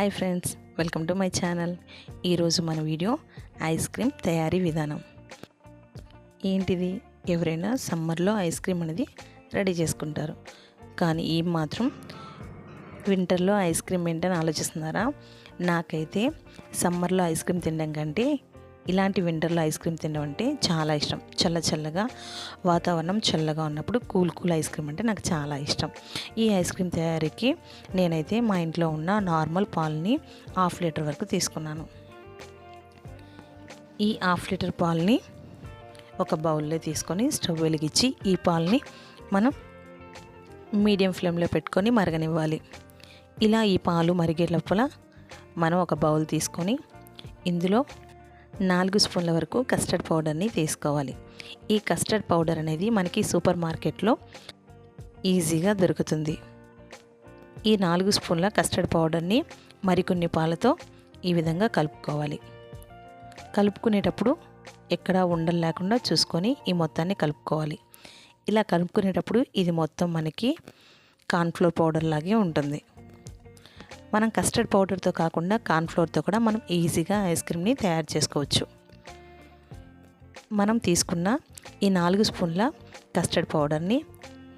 Hi friends, welcome to my channel. ఈరోజు మన video ice cream తయారీ విధానం. ఏంటిది, ఎవరైనా సమ్మర్లో ఐస్ క్రీమ్ అనేది రెడీ చేసుకుంటారు, కానీ ఈ మాత్రం వింటర్లో ఐస్ క్రీమ్ ఏంటని ఆలోచిస్తున్నారా? నాకైతే సమ్మర్లో ఐస్ క్రీమ్ తినడం కంటే ఇలాంటి వింటర్లో ఐస్ క్రీమ్ తినడం అంటే చాలా ఇష్టం. చల్లగా వాతావరణం చల్లగా ఉన్నప్పుడు కూల్ ఐస్ క్రీమ్ అంటే నాకు చాలా ఇష్టం. ఈ ఐస్ క్రీమ్ తయారీకి నేనైతే మా ఇంట్లో ఉన్న నార్మల్ పాలని 1/2 లీటర్ వరకు తీసుకున్నాను. ఈ 1/2 లీటర్ పాలని ఒక బౌల్లో తీసుకొని స్టవ్ వెలిగించి ఈ పాలని మనం మీడియం ఫ్లేమ్లో పెట్టుకొని మరగనివ్వాలి. ఇలా ఈ పాలు మరిగే లోపల మనం ఒక బౌల్ తీసుకొని ఇందులో 4 స్పూన్ల వరకు కస్టర్డ్ పౌడర్ని తీసుకోవాలి. ఈ కస్టర్డ్ పౌడర్ అనేది మనకి సూపర్ మార్కెట్లో ఈజీగా దొరుకుతుంది. ఈ 4 స్పూన్ల కస్టర్డ్ పౌడర్ని మరికొన్ని పాలతో ఈ విధంగా కలుపుకోవాలి. కలుపుకునేటప్పుడు ఎక్కడా ఉండలు లేకుండా చూసుకొని ఈ మొత్తాన్ని కలుపుకోవాలి. ఇలా కలుపుకునేటప్పుడు ఇది మొత్తం మనకి కార్న్ఫ్లోర్ పౌడర్ లాగే ఉంటుంది. మనం కస్టర్డ్ పౌడర్తో కాకుండా కార్న్ఫ్లోర్తో కూడా మనం ఈజీగా ఐస్ క్రీమ్ని తయారు చేసుకోవచ్చు. మనం తీసుకున్న ఈ 4 స్పూన్ల కస్టర్డ్ పౌడర్ని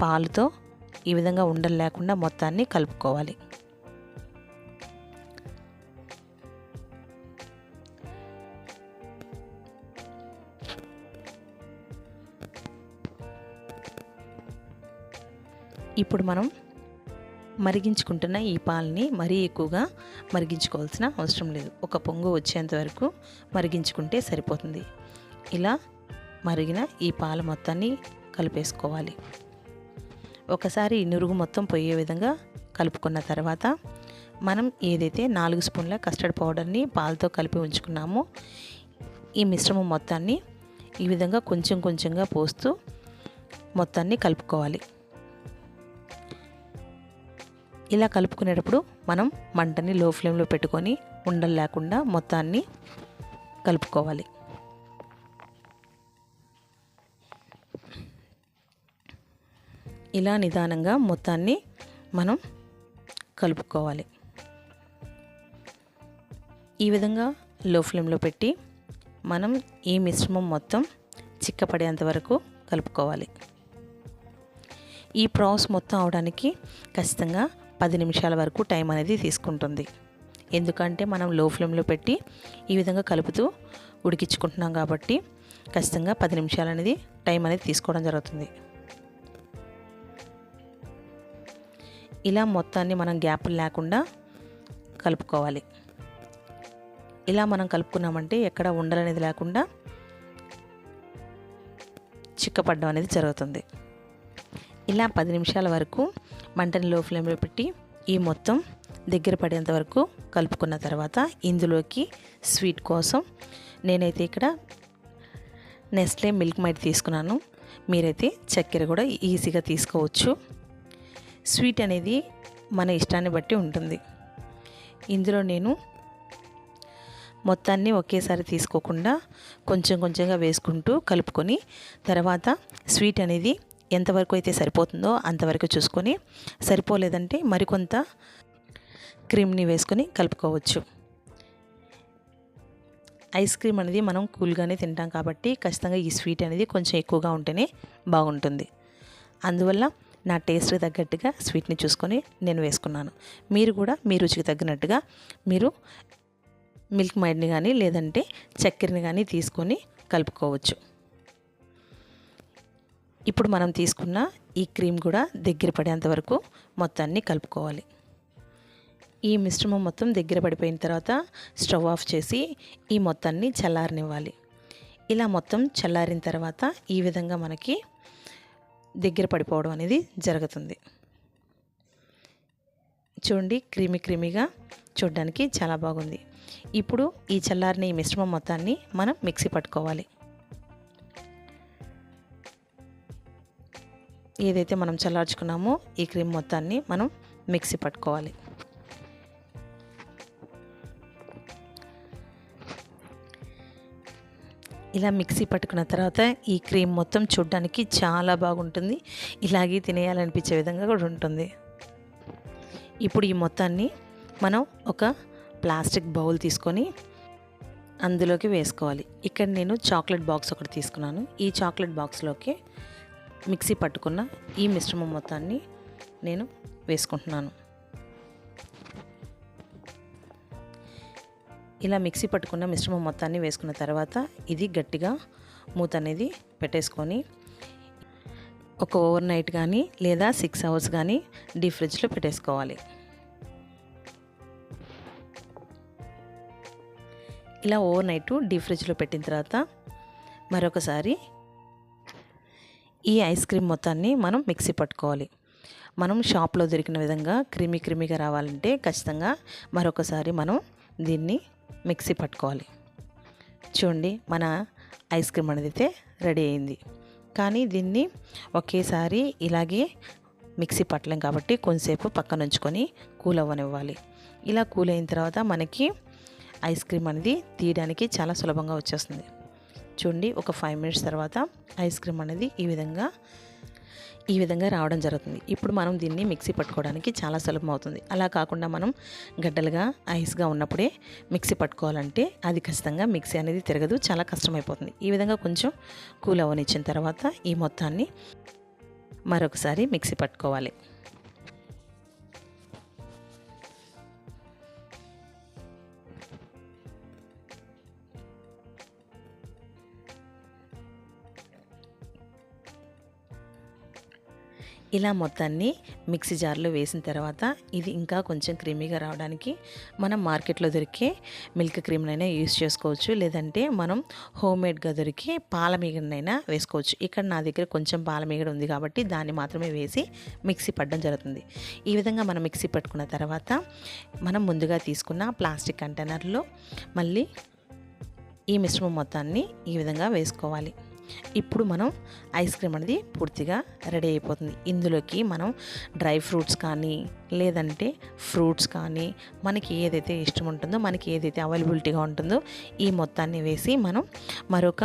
పాలుతో ఈ విధంగా ఉండలు లేకుండా మొత్తాన్ని కలుపుకోవాలి. ఇప్పుడు మనం మరిగించుకుంటున్న ఈ పాలని మరీ ఎక్కువగా మరిగించుకోవాల్సిన అవసరం లేదు. ఒక పొంగు వచ్చేంత వరకు మరిగించుకుంటే సరిపోతుంది. ఇలా మరిగిన ఈ పాల మొత్తాన్ని కలిపేసుకోవాలి. ఒకసారి నురుగు మొత్తం పోయే విధంగా కలుపుకున్న తర్వాత మనం ఏదైతే 4 స్పూన్ల కస్టర్డ్ పౌడర్ని పాలతో కలిపి ఉంచుకున్నామో ఈ మిశ్రమం మొత్తాన్ని ఈ విధంగా కొంచెంగా పోస్తూ మొత్తాన్ని కలుపుకోవాలి. ఇలా కలుపుకునేటప్పుడు మనం మంటని లో ఫ్లేమ్లో పెట్టుకొని ఉండలు లేకుండా మొత్తాన్ని కలుపుకోవాలి. ఇలా నిదానంగా మొత్తాన్ని మనం కలుపుకోవాలి. ఈ విధంగా లో ఫ్లేమ్లో పెట్టి మనం ఈ మిశ్రమం మొత్తం చిక్కపడేంత వరకు కలుపుకోవాలి. ఈ ప్రాసెస్ మొత్తం అవడానికి ఖచ్చితంగా 10 నిమిషాల వరకు టైం అనేది తీసుకుంటుంది. ఎందుకంటే మనం లో ఫ్లేమ్లో పెట్టి ఈ విధంగా కలుపుతూ ఉడికించుకుంటున్నాం కాబట్టి ఖచ్చితంగా 10 నిమిషాలు అనేది టైం అనేది తీసుకోవడం జరుగుతుంది. ఇలా మొత్తాన్ని మనం గ్యాప్ లేకుండా కలుపుకోవాలి. ఇలా మనం కలుపుకున్నామంటే ఎక్కడ ఉండలనేది లేకుండా చిక్కపడడం అనేది జరుగుతుంది. ఇలా 10 నిమిషాల వరకు మంటని లో ఫ్లేమ్లో పెట్టి ఈ మొత్తం దగ్గర పడేంత వరకు కలుపుకున్న తర్వాత ఇందులోకి స్వీట్ కోసం నేనైతే ఇక్కడ నెస్లే మిల్క్ మైడ్ తీసుకున్నాను. మీరైతే చక్కెర కూడా ఈజీగా తీసుకోవచ్చు. స్వీట్ అనేది మన ఇష్టాన్ని బట్టి ఉంటుంది. ఇందులో నేను మొత్తాన్ని ఒకేసారి తీసుకోకుండా కొంచెంగా వేసుకుంటూ కలుపుకొని తర్వాత స్వీట్ అనేది ఎంతవరకు అయితే సరిపోతుందో అంతవరకు చూసుకొని, సరిపోలేదంటే మరికొంత క్రీమ్ని వేసుకొని కలుపుకోవచ్చు. ఐస్ క్రీమ్ అనేది మనం కూల్గానే తింటాం కాబట్టి ఖచ్చితంగా ఈ స్వీట్ అనేది కొంచెం ఎక్కువగా ఉంటేనే బాగుంటుంది. అందువల్ల నా టేస్ట్కి తగ్గట్టుగా స్వీట్ని చూసుకొని నేను వేసుకున్నాను. మీరు కూడా మీ రుచికి తగ్గినట్టుగా మీరు మిల్క్ మైడ్ని కానీ లేదంటే చక్కెరని కానీ తీసుకొని కలుపుకోవచ్చు. ఇప్పుడు మనం తీసుకున్న ఈ క్రీమ్ కూడా దగ్గర పడేంత వరకు మొత్తాన్ని కలుపుకోవాలి. ఈ మిశ్రమం మొత్తం దగ్గర పడిపోయిన తర్వాత స్టవ్ ఆఫ్ చేసి ఈ మొత్తాన్ని చల్లారనివ్వాలి. ఇలా మొత్తం చల్లారిన తర్వాత ఈ విధంగా మనకి దగ్గర పడిపోవడం అనేది జరుగుతుంది. చూడండి, క్రీమీగా చూడడానికి చాలా బాగుంది. ఇప్పుడు ఈ చల్లారిన ఈ మిశ్రమం మొత్తాన్ని మనం మిక్సీ పట్టుకోవాలి. ఏదైతే మనం చల్లార్చుకున్నామో ఈ క్రీమ్ మొత్తాన్ని మనం మిక్సీ పట్టుకోవాలి. ఇలా మిక్సీ పట్టుకున్న తర్వాత ఈ క్రీమ్ మొత్తం చూడడానికి చాలా బాగుంటుంది. ఇలాగే తినేయాలనిపించే విధంగా కూడా ఉంటుంది. ఇప్పుడు ఈ మొత్తాన్ని మనం ఒక ప్లాస్టిక్ బౌల్ తీసుకొని అందులోకి వేసుకోవాలి. ఇక్కడ నేను చాక్లెట్ బాక్స్ ఒకటి తీసుకున్నాను. ఈ చాక్లెట్ బాక్స్లోకి మిక్సీ పట్టుకున్న ఈ మిశ్రమం మొత్తాన్ని నేను వేసుకుంటున్నాను. ఇలా మిక్సీ పట్టుకున్న మిశ్రమం మొత్తాన్ని వేసుకున్న తర్వాత ఇది గట్టిగా మూత అనేది పెట్టేసుకొని ఒక ఓవర్ నైట్ కానీ లేదా 6 అవర్స్ కానీ డీప్ ఫ్రిడ్జ్లో పెట్టేసుకోవాలి. ఇలా ఓవర్ నైట్ డీప్ ఫ్రిడ్జ్లో పెట్టిన తర్వాత మరొకసారి ఈ ఐస్ క్రీమ్ మొత్తాన్ని మనం మిక్సీ పట్టుకోవాలి. మనం షాప్లో దొరికిన విధంగా క్రీమీగా రావాలంటే ఖచ్చితంగా మరొకసారి మనం దీన్ని మిక్సీ పట్టుకోవాలి. చూడండి, మన ఐస్ క్రీమ్ అనేది అయితే రెడీ అయింది. కానీ దీన్ని ఒకేసారి ఇలాగే మిక్సీ పట్టలేం కాబట్టి కొంచెంసేపు పక్కన ఉంచుకొని కూల్ అవ్వనివ్వాలి. ఇలా కూల్ అయిన తర్వాత మనకి ఐస్ క్రీమ్ అనేది తీయడానికి చాలా సులభంగా వచ్చేస్తుంది. చూడండి, ఒక 5 మినిట్స్ తర్వాత ఐస్ క్రీమ్ అనేది ఈ విధంగా రావడం జరుగుతుంది. ఇప్పుడు మనం దీన్ని మిక్సీ పట్టుకోవడానికి చాలా సులభం అవుతుంది. అలా కాకుండా మనం గడ్డలుగా ఐస్గా ఉన్నప్పుడే మిక్సీ పట్టుకోవాలంటే అది ఖచ్చితంగా మిక్సీ అనేది తిరగదు, చాలా కష్టమైపోతుంది. ఈ విధంగా కొంచెం కూల్ అవ్వనిచ్చిన తర్వాత ఈ మొత్తాన్ని మరొకసారి మిక్సీ పట్టుకోవాలి. ఇలా మొత్తాన్ని మిక్సీ జార్లో వేసిన తర్వాత ఇది ఇంకా కొంచెం క్రీమీగా రావడానికి మనం మార్కెట్లో దొరికే మిల్క్ క్రీమ్నైనా యూస్ చేసుకోవచ్చు, లేదంటే మనం హోమ్మేడ్గా దొరికే పాలమీగడనైనా వేసుకోవచ్చు. ఇక్కడ నా దగ్గర కొంచెం పాలమీగడ ఉంది కాబట్టి దాన్ని మాత్రమే వేసి మిక్సీ పట్టడం జరుగుతుంది. ఈ విధంగా మనం మిక్సీ పట్టుకున్న తర్వాత మనం ముందుగా తీసుకున్న ప్లాస్టిక్ కంటైనర్లో మళ్ళీ ఈ మిశ్రమం మొత్తాన్ని ఈ విధంగా వేసుకోవాలి. ఇప్పుడు మనం ఐస్ క్రీమ్ అనేది పూర్తిగా రెడీ అయిపోతుంది. ఇందులోకి మనం డ్రై ఫ్రూట్స్ కానీ లేదంటే ఫ్రూట్స్ కానీ మనకి ఏదైతే ఇష్టం ఉంటుందో, మనకి ఏదైతే అవైలబిలిటీగా ఉంటుందో ఈ మొత్తాన్ని వేసి మనం మరొక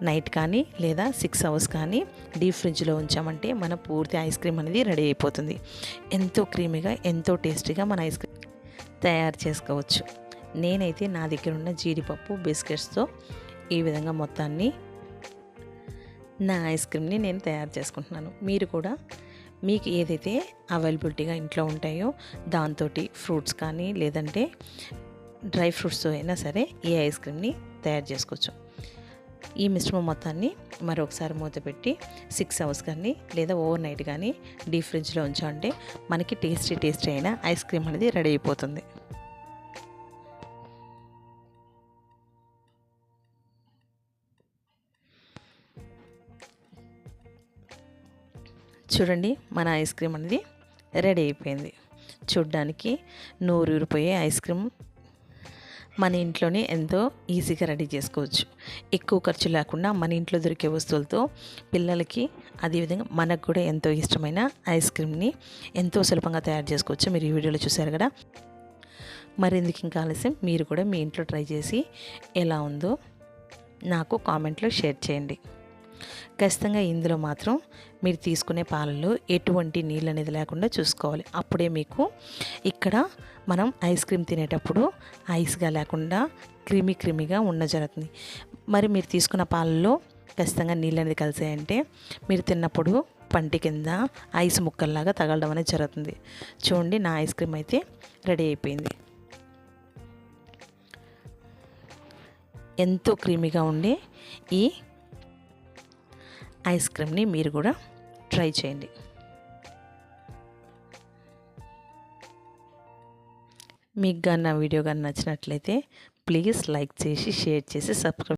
నైట్ కానీ లేదా 6 అవర్స్ కానీ డీప్ ఫ్రిడ్జ్లో ఉంచామంటే మన పూర్తి ఐస్ క్రీమ్ అనేది రెడీ అయిపోతుంది. ఎంతో క్రీమీగా ఎంతో టేస్టీగా మన ఐస్ క్రీమ్ తయారు చేసుకోవచ్చు. నేనైతే నా దగ్గర ఉన్న జీడిపప్పు బిస్కెట్స్తో ఈ విధంగా మొత్తాన్ని నా ఐస్ క్రీమ్ని నేను తయారు చేసుకుంటున్నాను. మీరు కూడా మీకు ఏదైతే అవైలబిలిటీగా ఇంట్లో ఉంటాయో దాంతో ఫ్రూట్స్ కానీ లేదంటే డ్రై ఫ్రూట్స్తో అయినా సరే ఈ ఐస్ క్రీమ్ని తయారు చేసుకోవచ్చు. ఈ మిశ్రమం మొత్తాన్ని మరొకసారి మూత పెట్టి 6 అవర్స్ కానీ లేదా ఓవర్ నైట్ కానీ డీప్ ఫ్రిడ్జ్లో ఉంచామంటే మనకి టేస్టీ అయిన ఐస్ క్రీమ్ అనేది రెడీ అయిపోతుంది. చూడండి, మన ఐస్ క్రీమ్ అనేది రెడీ అయిపోయింది. చూడ్డానికి నోరూరిపోయే ఐస్ క్రీమ్ మన ఇంట్లోనే ఎంతో ఈజీగా రెడీ చేసుకోవచ్చు. ఎక్కువ ఖర్చు లేకుండా మన ఇంట్లో దొరికే వస్తువులతో పిల్లలకి అదేవిధంగా మనకు కూడా ఎంతో ఇష్టమైన ఐస్ క్రీమ్ని ఎంతో సులభంగా తయారు చేసుకోవచ్చు. మీరు ఈ వీడియోలో చూశారు కదా. మరెందుకు ఇంకా ఆలస్యం, మీరు కూడా మీ ఇంట్లో ట్రై చేసి ఎలా ఉందో నాకు కామెంట్లో షేర్ చేయండి. ఖచ్చితంగా ఇందులో మాత్రం మీరు తీసుకునే పాలలో ఎటువంటి నీళ్ళు అనేది లేకుండా చూసుకోవాలి. అప్పుడే మీకు ఇక్కడ మనం ఐస్ క్రీమ్ తినేటప్పుడు ఐస్గా లేకుండా క్రీమీగా జరుగుతుంది. మరి మీరు తీసుకున్న పాలలో ఖచ్చితంగా నీళ్ళు అనేది కలిసాయంటే మీరు తిన్నప్పుడు పంటి కింద ఐస్ ముక్కల్లాగా తగలడం అనేది జరుగుతుంది. చూడండి, నా ఐస్ క్రీమ్ అయితే రెడీ అయిపోయింది. ఎంతో క్రీమీగా ఉండే ఈ ఐస్ క్రీమ్ని మీరు కూడా ట్రై చేయండి. మీకు కానీ నా వీడియో కానీ నచ్చినట్లయితే ప్లీజ్ లైక్ చేసి షేర్ చేసి సబ్స్క్రైబ్